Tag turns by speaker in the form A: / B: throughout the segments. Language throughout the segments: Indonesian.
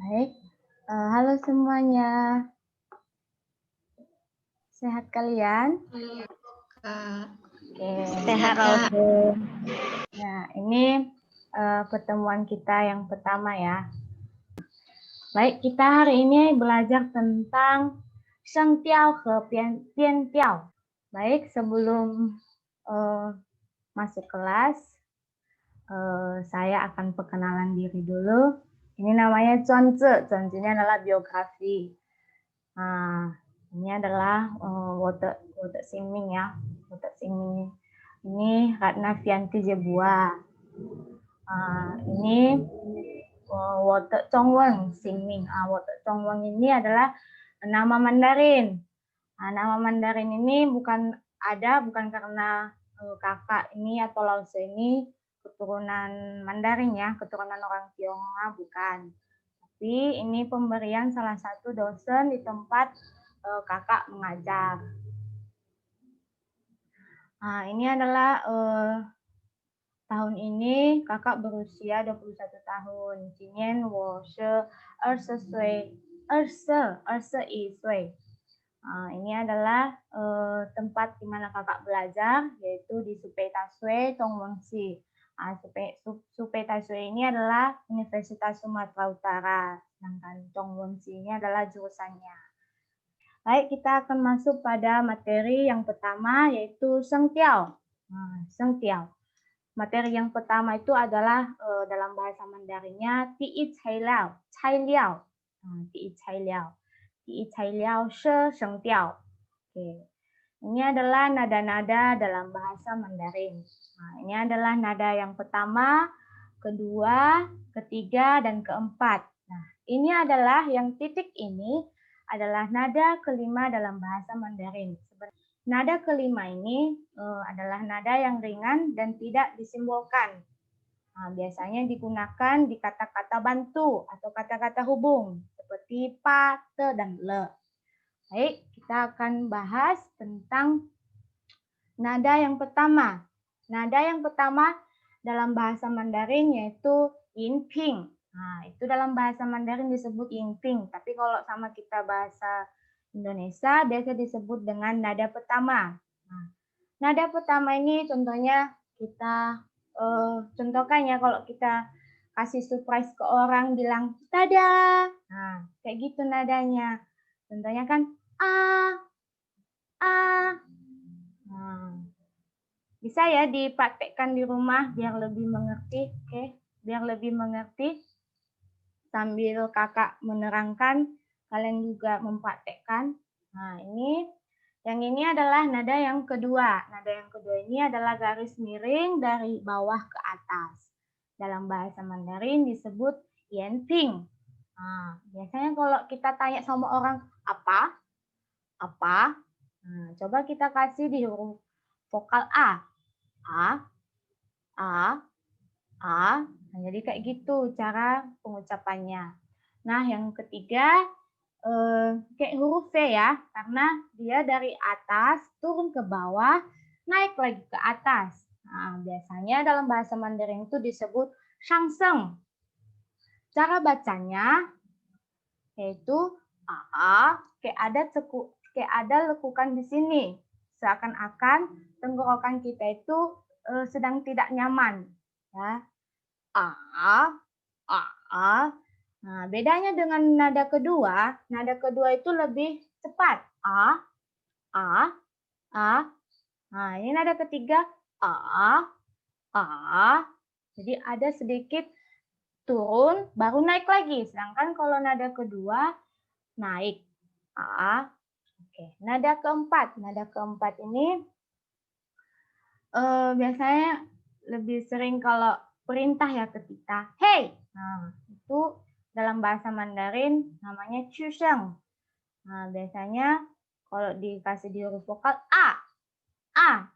A: Baik, halo semuanya. Sehat kalian?
B: Halo, Kak.
A: Oke.
B: Sehat, Kak.
A: Nah, ini pertemuan kita yang pertama ya. Baik, kita hari ini belajar tentang Sheng Diao ke Bian Diao. Baik, sebelum masuk kelas, saya akan perkenalan diri dulu. Ini namanya Zhuanzi. Zhuanzi ini adalah biografi. Nah, ini adalah Wote Xingming ya. Wote Xingming ini Ratna Fianti Jebua. Ini Wote Chongwen Xingming. Wote Chongwen ini adalah nama Mandarin. Nama Mandarin ini bukan karena kakak ini atau Lause ini keturunan Mandarin ya, keturunan orang Tionghoa bukan. Tapi ini pemberian salah satu dosen di tempat kakak mengajar. Ini adalah tahun ini kakak berusia 21 tahun. 今年我是20岁，ini adalah tempat di mana kakak belajar, yaitu di Supei Tasue, Tongwengsi. Supei Tasue ini adalah Universitas Sumatera Utara, sedangkan Tongwengsi ini adalah jurusannya. Baik, kita akan masuk pada materi yang pertama, yaitu Sheng Diao. Sheng Diao. Materi yang pertama itu adalah dalam bahasa Mandarinnya Ti Cai Liao, Cai Liao, Ti Cai Liao, Ti Cai Liao She Sheng Diao. Oke, ini adalah nada-nada dalam bahasa Mandarin. Ini adalah nada yang pertama, kedua, ketiga, dan keempat. Nah, ini adalah yang titik ini adalah nada kelima dalam bahasa Mandarin. Nada kelima ini adalah nada yang ringan dan tidak disimbolkan. Biasanya digunakan di kata-kata bantu atau kata-kata hubung seperti pa, te, dan le. Baik, kita akan bahas tentang nada yang pertama. Nada yang pertama dalam bahasa Mandarin yaitu yin ping. Itu dalam bahasa Mandarin disebut yin ping, tapi kalau sama kita bahasa Indonesia biasa disebut dengan nada pertama. Nada pertama ini contohnya kita contohkan ya, kalau kita kasih surprise ke orang bilang tada. Kayak gitu nadanya. Contohnya kan bisa ya dipraktekkan di rumah biar lebih mengerti. Oke, biar lebih mengerti. Sambil kakak menerangkan, kalian juga mempraktekkan. Yang ini adalah nada yang kedua. Nada yang kedua ini adalah garis miring dari bawah ke atas. Dalam bahasa Mandarin disebut yanping. Biasanya kalau kita tanya sama orang apa? Coba kita kasih di huruf vokal A. Jadi kayak gitu cara pengucapannya. Nah, yang ketiga kayak huruf V ya, karena dia dari atas turun ke bawah, naik lagi ke atas. Biasanya dalam bahasa Mandarin itu disebut shangseng. Cara bacanya yaitu kayak ada lekukan di sini, seakan-akan tenggorokan kita itu sedang tidak nyaman. Ya. Bedanya dengan nada kedua itu lebih cepat. Ini nada ketiga jadi ada sedikit turun baru naik lagi, sedangkan kalau nada kedua naik. Oke, nada keempat ini biasanya lebih sering kalau perintah ya ke kita, hey. Itu dalam bahasa Mandarin namanya chusheng. Biasanya kalau dikasih di huruf vokal a.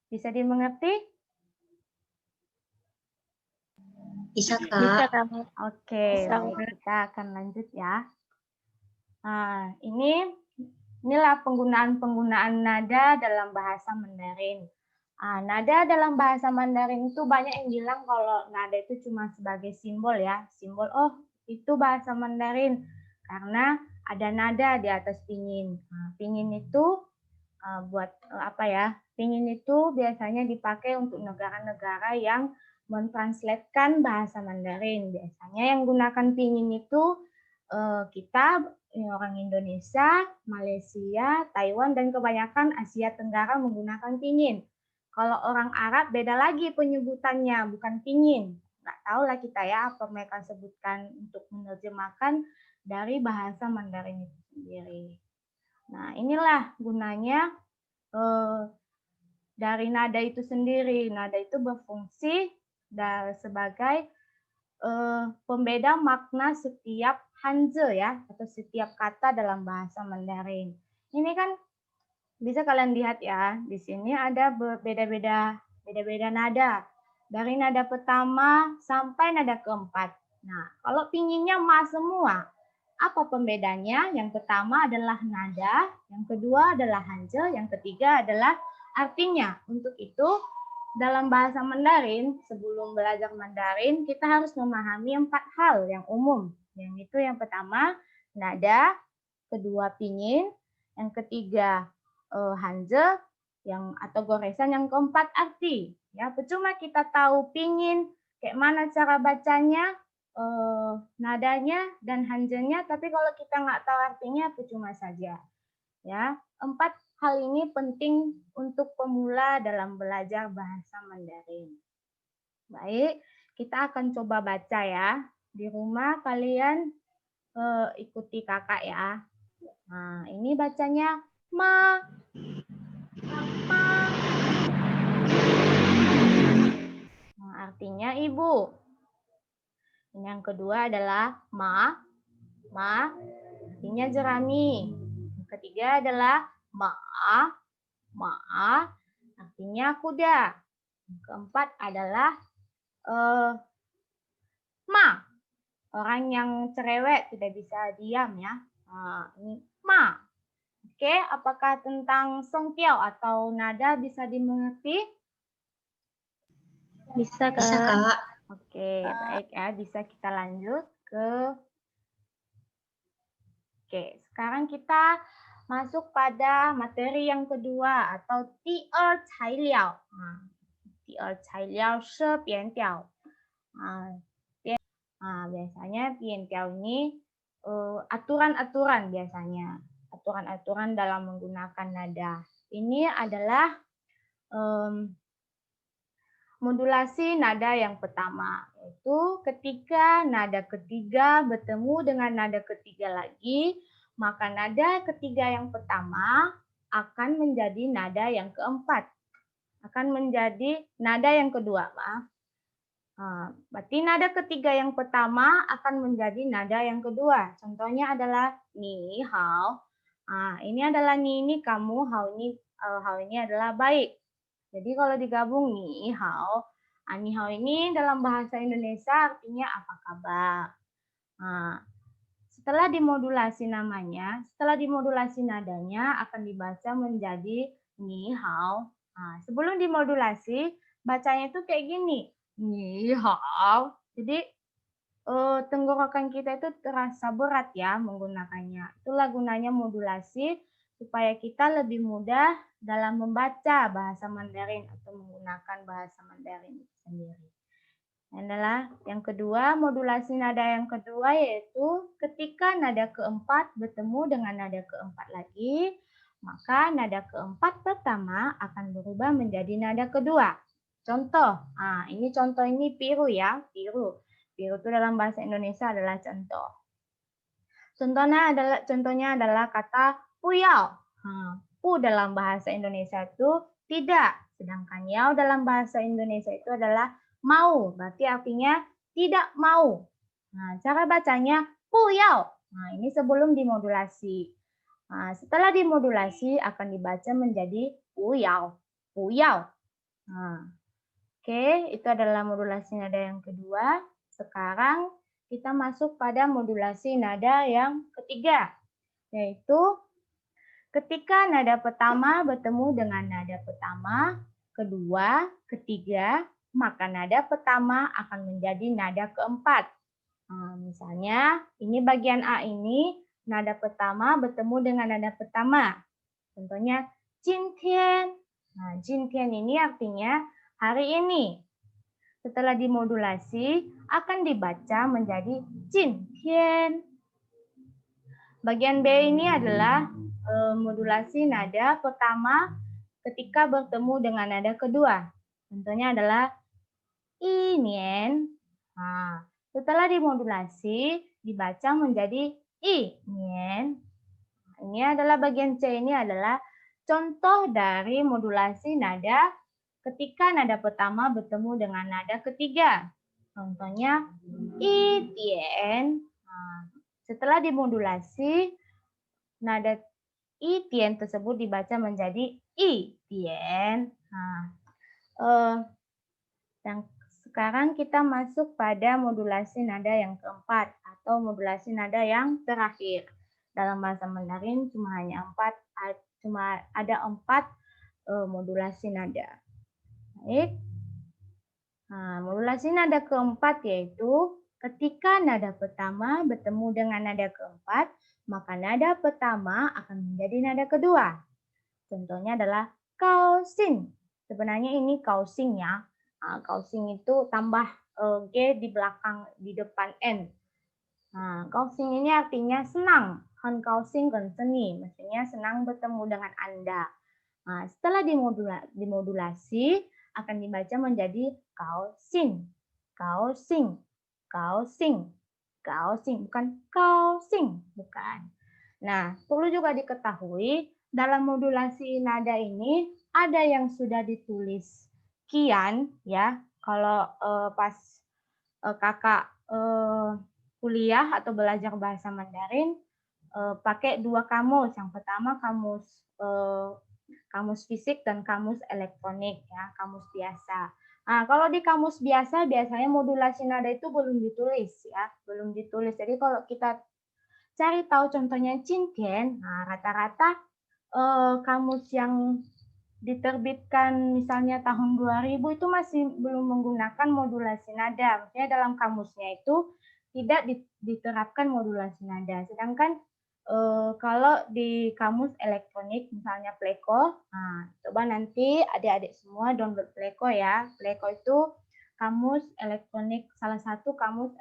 A: Bisa dimengerti?
B: Bisa, Kak.
A: Oke, baik, kita akan lanjut ya. Inilah penggunaan nada dalam bahasa Mandarin. Nada dalam bahasa Mandarin itu banyak yang bilang kalau nada itu cuma sebagai simbol ya. Simbol, itu bahasa Mandarin karena ada nada di atas pinyin. Nah, pinyin itu buat apa ya? Pinyin itu biasanya dipakai untuk negara-negara yang mentranslatekan bahasa Mandarin. Biasanya yang gunakan pinyin itu kita orang Indonesia, Malaysia, Taiwan, dan kebanyakan Asia Tenggara menggunakan pinyin. Kalau orang Arab beda lagi penyebutannya, bukan pinyin. Nggak tahu lah kita ya apa mereka sebutkan untuk menerjemahkan dari bahasa Mandarin itu sendiri. Nah, inilah gunanya dari nada itu sendiri. Nada itu berfungsi sebagai pembeda makna setiap hanze ya, atau setiap kata dalam bahasa Mandarin. Ini kan bisa kalian lihat ya, di sini ada beda-beda nada. Dari nada pertama sampai nada keempat. Nah, kalau pinginnya ma semua, apa pembedanya? Yang pertama adalah nada, yang kedua adalah hanze, yang ketiga adalah artinya. Untuk itu, dalam bahasa Mandarin, sebelum belajar Mandarin, kita harus memahami 4 hal yang umum. Yang itu yang pertama, nada, kedua pinyin, yang ketiga hanze, atau goresan, yang keempat arti. Ya, percuma kita tahu pinyin, kayak mana cara bacanya, nadanya dan hanzenya, tapi kalau kita nggak tahu artinya percuma saja. Ya, 4 hal ini penting untuk pemula dalam belajar bahasa Mandarin. Baik, kita akan coba baca ya. Di rumah kalian ikuti kakak ya. Nah, ini bacanya ma. Ma. Nah, artinya ibu. Yang kedua adalah ma. Ma, artinya jerami. Yang ketiga adalah ma. Ma, artinya kuda. Yang keempat adalah ma. Orang yang cerewet tidak bisa diam ya. Ini ma. Oke, apakah tentang songkiao atau nada bisa dimengerti?
B: Bisa, Kak.
A: Oke, baik ya. Bisa kita lanjut ke... Oke, sekarang kita masuk pada materi yang kedua atau ti'er cai liao. Ti'er cai liao she bian diao. Biasanya bian diao ini aturan-aturan biasanya. Aturan-aturan dalam menggunakan nada. Ini adalah modulasi nada yang pertama, yaitu ketika nada ketiga bertemu dengan nada ketiga lagi, maka nada ketiga yang pertama akan menjadi nada yang keempat. Akan menjadi nada yang kedua, maaf. Berarti nada ketiga yang pertama akan menjadi nada yang kedua. Contohnya adalah ni hao. Ini adalah ni kamu, hao ini adalah baik. Jadi kalau digabung ni hao ini dalam bahasa Indonesia artinya apa kabar. Setelah dimodulasi namanya, setelah dimodulasi nadanya akan dibaca menjadi ni hao. Sebelum dimodulasi, bacanya itu kayak gini. Ni hao. Jadi tenggorokan kita itu terasa berat ya menggunakannya. Itulah gunanya modulasi supaya kita lebih mudah dalam membaca bahasa Mandarin atau menggunakan bahasa Mandarin itu sendiri. Adalah yang kedua, modulasi nada yang kedua yaitu ketika nada keempat bertemu dengan nada keempat lagi, maka nada keempat pertama akan berubah menjadi nada kedua. Contoh, ini contoh ini piru ya, piru. Piru itu dalam bahasa Indonesia adalah contoh. Contohnya adalah kata puyao. Pu dalam bahasa Indonesia itu tidak, sedangkan yao dalam bahasa Indonesia itu adalah mau, berarti artinya tidak mau. Cara bacanya puyao. Ini sebelum dimodulasi. Setelah dimodulasi akan dibaca menjadi puyao, puyao. Oke, itu adalah modulasi nada yang kedua. Sekarang kita masuk pada modulasi nada yang ketiga, yaitu ketika nada pertama bertemu dengan nada pertama, kedua, ketiga, maka nada pertama akan menjadi nada keempat. Misalnya, ini bagian A ini, nada pertama bertemu dengan nada pertama. Contohnya, 今天. Nah, 今天ini artinya hari ini. Setelah dimodulasi, akan dibaca menjadi 今天. Bagian B ini adalah modulasi nada pertama ketika bertemu dengan nada kedua. Contohnya adalah 一年. Nah, setelah dimodulasi, dibaca menjadi 一年. Ini adalah bagian C, ini adalah contoh dari modulasi nada ketika nada pertama bertemu dengan nada ketiga. Contohnya 一点. Nah, setelah dimodulasi, nada 一点 tersebut dibaca menjadi 一点. Nah, dan sekarang kita masuk pada modulasi nada yang keempat atau modulasi nada yang terakhir. Dalam bahasa Mandarin cuma ada empat modulasi nada. Baik. Nah, modulasi nada keempat yaitu ketika nada pertama bertemu dengan nada keempat, maka nada pertama akan menjadi nada kedua. Contohnya adalah kaosing. Sebenarnya ini kaosing ya. Kaosing itu tambah G di belakang, di depan N. Nah, kaosing ini artinya senang. Han kaosing gen seni. Maksudnya senang bertemu dengan Anda. Nah, setelah dimodulasi, akan dibaca menjadi kaosing. Kaosing. Kaosing. Kaosing. Bukan kaosing. Bukan. Nah, perlu juga diketahui, dalam modulasi nada ini ada yang sudah ditulis kian ya. Kalau pas kakak kuliah atau belajar bahasa Mandarin pakai dua kamus. Yang pertama kamus fisik dan kamus elektronik ya, kamus biasa. Nah, kalau di kamus biasa biasanya modulasi nada itu belum ditulis ya, belum ditulis. Jadi kalau kita cari tahu contohnya Cintian, nah rata-rata kamus yang diterbitkan misalnya tahun 2000 itu masih belum menggunakan modulasi nada. Maksudnya dalam kamusnya itu tidak diterapkan modulasi nada. Sedangkan kalau di kamus elektronik misalnya Pleco, nah coba nanti adik-adik semua download Pleco ya. Pleco itu kamus elektronik, salah satu kamus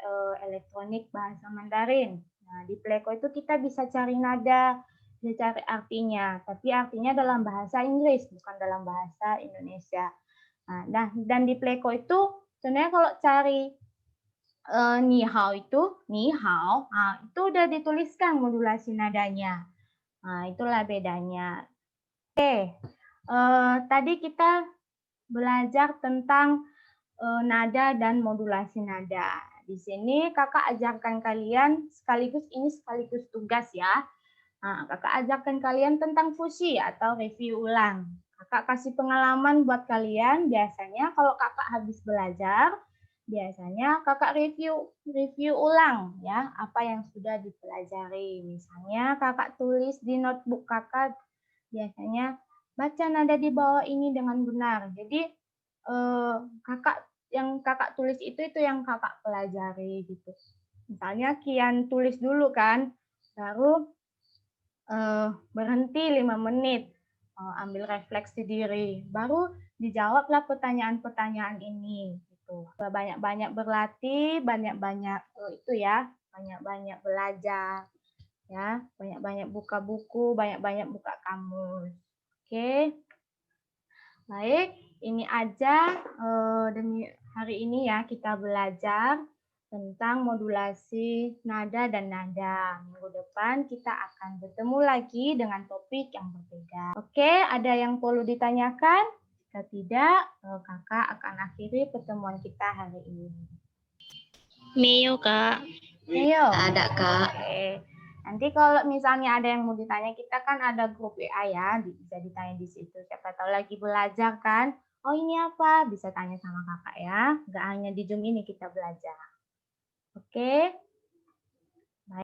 A: elektronik bahasa Mandarin. Nah, di Pleco itu kita bisa cari nada, bisa cari artinya, tapi artinya dalam bahasa Inggris, bukan dalam bahasa Indonesia. Nah, dan di Pleco itu sebenarnya kalau cari ni hao itu, ni hao, itu udah dituliskan modulasi nadanya. Nah, itulah bedanya. Oke, tadi kita belajar tentang nada dan modulasi nada. Di sini kakak ajarkan kalian sekaligus tugas ya. Nah, kakak ajarkan kalian tentang fusi atau review ulang. Kakak kasih pengalaman buat kalian. Biasanya kalau kakak habis belajar, biasanya kakak review ulang ya apa yang sudah dipelajari. Misalnya kakak tulis di notebook kakak, biasanya baca nada di bawah ini dengan benar. Jadi yang kakak tulis itu yang kakak pelajari gitu. Misalnya Kian tulis dulu kan, baru berhenti 5 menit, ambil refleksi diri, baru dijawablah pertanyaan-pertanyaan ini gitu. Banyak-banyak berlatih, banyak-banyak itu ya, banyak-banyak belajar ya, banyak-banyak buka buku, banyak-banyak buka kamus. Oke. Baik, ini aja demi hari ini ya kita belajar tentang modulasi nada dan nada. Minggu depan kita akan bertemu lagi dengan topik yang berbeda. Oke, ada yang perlu ditanyakan? Jika tidak, kakak akan akhiri pertemuan kita hari ini.
B: Mio, Kak.
A: Ayo.
B: Ada, Kak.
A: Oke. Nanti kalau misalnya ada yang mau ditanya, kita kan ada grup WA ya, bisa ditanya di situ. Siapa tahu lagi belajar kan, oh ini apa, bisa tanya sama kakak ya. Nggak hanya di Zoom ini kita belajar. Oke.